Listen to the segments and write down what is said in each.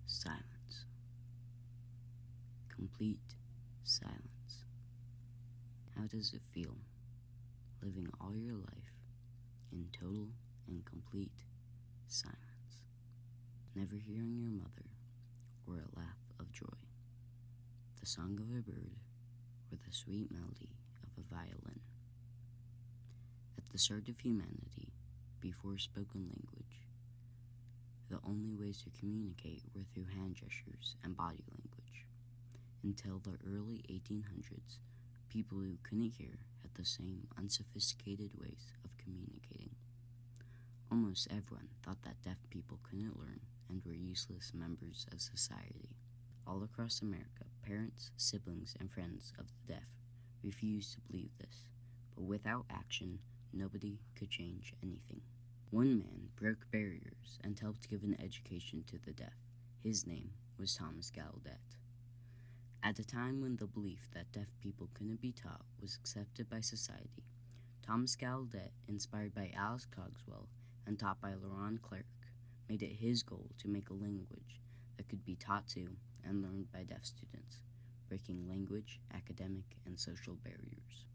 Silence. Complete silence. How does it feel living all your life in total and complete silence? Never hearing your mother or a laugh of joy, the song of a bird or the sweet melody of a violin. At the start of humanity, before spoken language, the only ways to communicate were through hand gestures and body language. Until the early 1800s, people who couldn't hear had the same unsophisticated ways of communicating. Almost everyone thought that deaf people couldn't learn and were useless members of society. All across America, parents, siblings, and friends of the deaf refused to believe this, but without action, nobody could change anything. One man broke barriers and helped give an education to the deaf. His name was Thomas Gallaudet. At a time when the belief that deaf people couldn't be taught was accepted by society, Thomas Gallaudet, inspired by Alice Cogswell and taught by Laurent Clerc, made it his goal to make a language that could be taught to and learned by deaf students, breaking language, academic, and social barriers.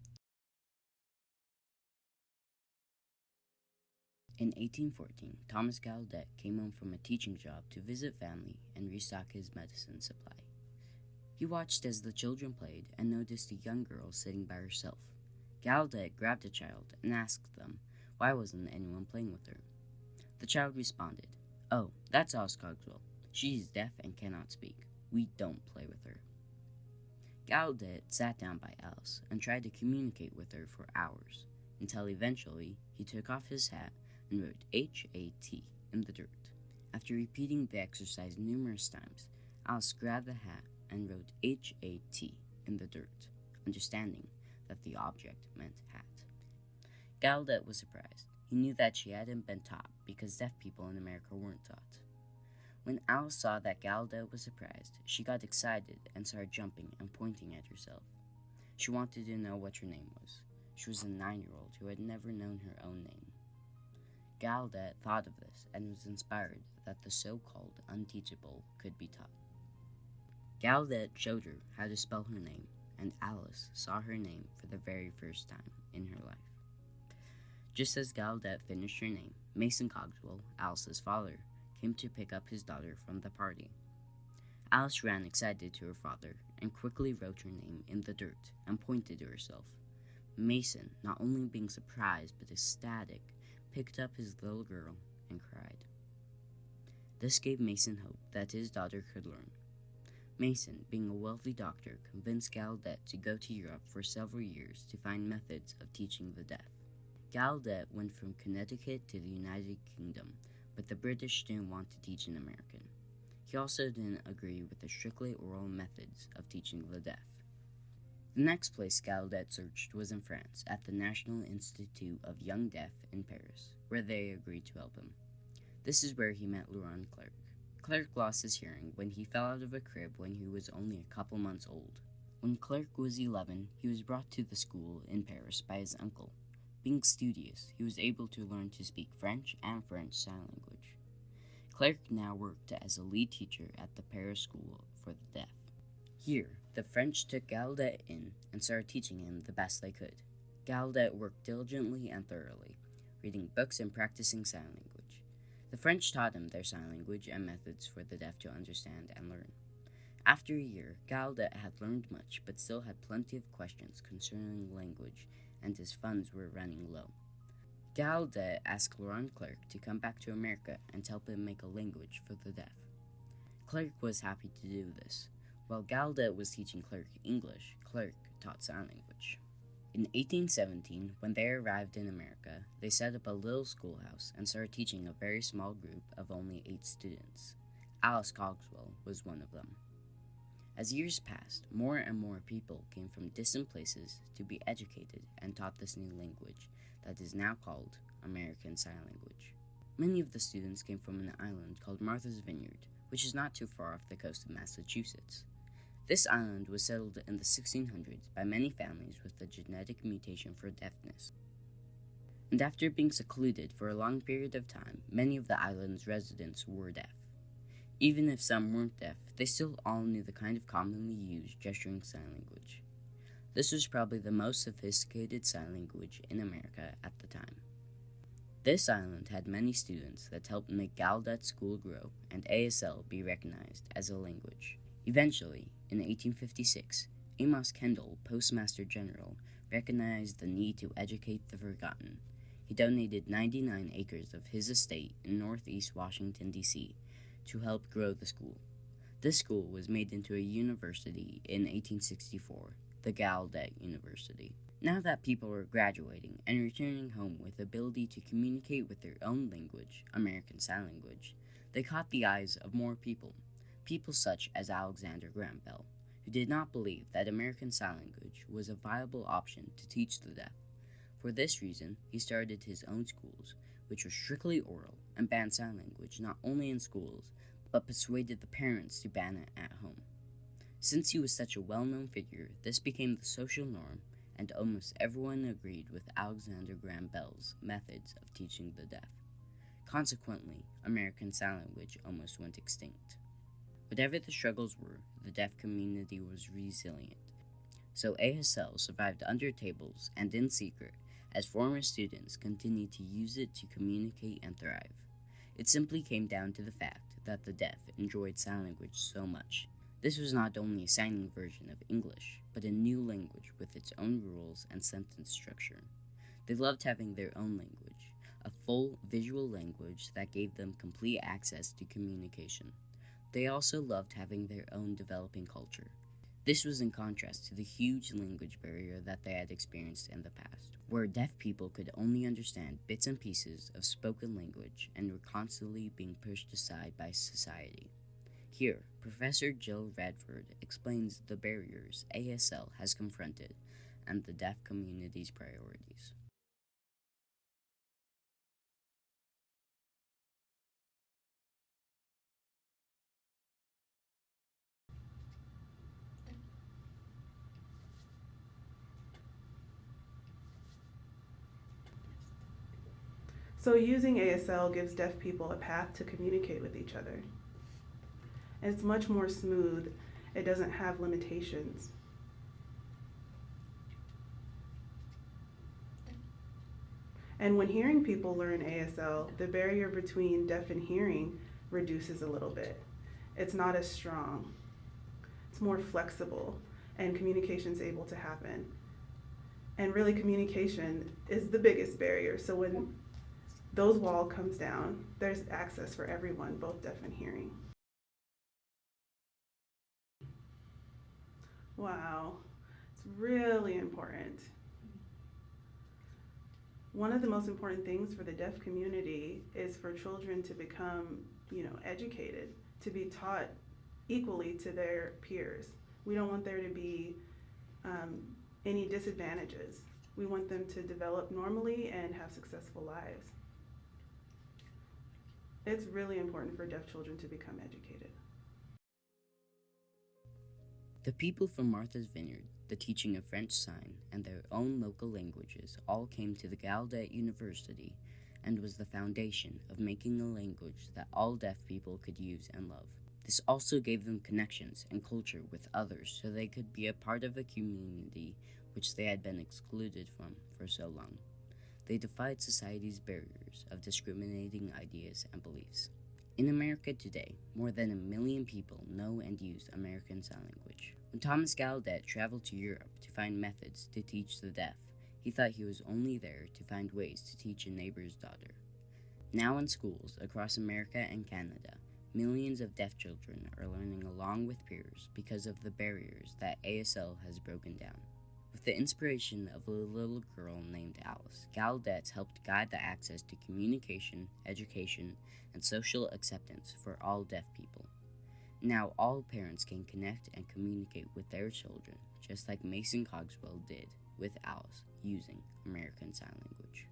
In 1814, Thomas Gallaudet came home from a teaching job to visit family and restock his medicine supply. He watched as the children played and noticed a young girl sitting by herself. Gallaudet grabbed the child and asked them why wasn't anyone playing with her. The child responded, "Oh, that's Alice Cogswell. She is deaf and cannot speak. We don't play with her." Gallaudet sat down by Alice and tried to communicate with her for hours, until eventually he took off his hat and wrote H-A-T in the dirt. After repeating the exercise numerous times, Alice grabbed the hat and wrote H-A-T in the dirt, understanding that the object meant hat. Gallaudet was surprised. He knew that she hadn't been taught because deaf people in America weren't taught. When Alice saw that Gallaudet was surprised, she got excited and started jumping and pointing at herself. She wanted to know what her name was. She was a 9-year-old who had never known her own name. Gallaudet thought of this and was inspired that the so-called unteachable could be taught. Gallaudet showed her how to spell her name, and Alice saw her name for the very first time in her life. Just as Gallaudet finished her name, Mason Cogswell, Alice's father, came to pick up his daughter from the party. Alice ran excited to her father and quickly wrote her name in the dirt and pointed to herself. Mason, not only being surprised but ecstatic, picked up his little girl and cried. This gave Mason hope that his daughter could learn. Mason, being a wealthy doctor, convinced Gallaudet to go to Europe for several years to find methods of teaching the deaf. Gallaudet went from Connecticut to the United Kingdom, but the British didn't want to teach an American. He also didn't agree with the strictly oral methods of teaching the deaf. The next place Gallaudet searched was in France, at the National Institute of Young Deaf in Paris, where they agreed to help him. This is where he met Laurent Clerc. Clerc lost his hearing when he fell out of a crib when he was only a couple months old. When Clerc was 11, he was brought to the school in Paris by his uncle. Being studious, he was able to learn to speak French and French Sign Language. Clerc now worked as a lead teacher at the Paris School for the Deaf. Here, the French took Gallaudet in and started teaching him the best they could. Gallaudet worked diligently and thoroughly, reading books and practicing sign language. The French taught him their sign language and methods for the deaf to understand and learn. After a year, Gallaudet had learned much but still had plenty of questions concerning language, and his funds were running low. Gallaudet asked Laurent Clerc to come back to America and help him make a language for the deaf. Clerc was happy to do this. While Gallaudet was teaching Clerc English, Clerc taught sign language. In 1817, when they arrived in America, they set up a little schoolhouse and started teaching a very small group of only 8 students. Alice Cogswell was one of them. As years passed, more and more people came from distant places to be educated and taught this new language that is now called American Sign Language. Many of the students came from an island called Martha's Vineyard, which is not too far off the coast of Massachusetts. This island was settled in the 1600s by many families with a genetic mutation for deafness. And after being secluded for a long period of time, many of the island's residents were deaf. Even if some weren't deaf, they still all knew the kind of commonly used gesturing sign language. This was probably the most sophisticated sign language in America at the time. This island had many students that helped make Gallaudet School grow and ASL be recognized as a language. Eventually, in 1856, Amos Kendall, Postmaster General, recognized the need to educate the forgotten. He donated 99 acres of his estate in northeast Washington, D.C. to help grow the school. This school was made into a university in 1864, the Gallaudet University. Now that people were graduating and returning home with the ability to communicate with their own language, American Sign Language, they caught the eyes of more people such as Alexander Graham Bell, who did not believe that American Sign Language was a viable option to teach the deaf. For this reason, he started his own schools, which were strictly oral and banned sign language not only in schools, but persuaded the parents to ban it at home. Since he was such a well-known figure, this became the social norm, and almost everyone agreed with Alexander Graham Bell's methods of teaching the deaf. Consequently, American Sign Language almost went extinct. Whatever the struggles were, the deaf community was resilient. So ASL survived under tables and in secret as former students continued to use it to communicate and thrive. It simply came down to the fact that the deaf enjoyed sign language so much. This was not only a signing version of English, but a new language with its own rules and sentence structure. They loved having their own language, a full visual language that gave them complete access to communication. They also loved having their own developing culture. This was in contrast to the huge language barrier that they had experienced in the past, where deaf people could only understand bits and pieces of spoken language and were constantly being pushed aside by society. Here, Professor Jill Radford explains the barriers ASL has confronted and the deaf community's priorities. So using ASL gives deaf people a path to communicate with each other. It's much more smooth. It doesn't have limitations. And when hearing people learn ASL, the barrier between deaf and hearing reduces a little bit. It's not as strong. It's more flexible, and communication's able to happen. And really, communication is the biggest barrier. So when those wall comes down, there's access for everyone, both deaf and hearing. Wow, it's really important. One of the most important things for the deaf community is for children to become, educated, to be taught equally to their peers. We don't want there to be any disadvantages. We want them to develop normally and have successful lives. It's really important for deaf children to become educated. The people from Martha's Vineyard, the teaching of French Sign, and their own local languages all came to the Gallaudet University and was the foundation of making a language that all deaf people could use and love. This also gave them connections and culture with others so they could be a part of a community which they had been excluded from for so long. They defied society's barriers of discriminating ideas and beliefs. In America today, more than 1 million people know and use American Sign Language. When Thomas Gallaudet traveled to Europe to find methods to teach the deaf, he thought he was only there to find ways to teach a neighbor's daughter. Now in schools across America and Canada, millions of deaf children are learning along with peers because of the barriers that ASL has broken down. With the inspiration of a little girl named Alice, Gallaudet helped guide the access to communication, education, and social acceptance for all deaf people. Now all parents can connect and communicate with their children, just like Mason Cogswell did with Alice using American Sign Language.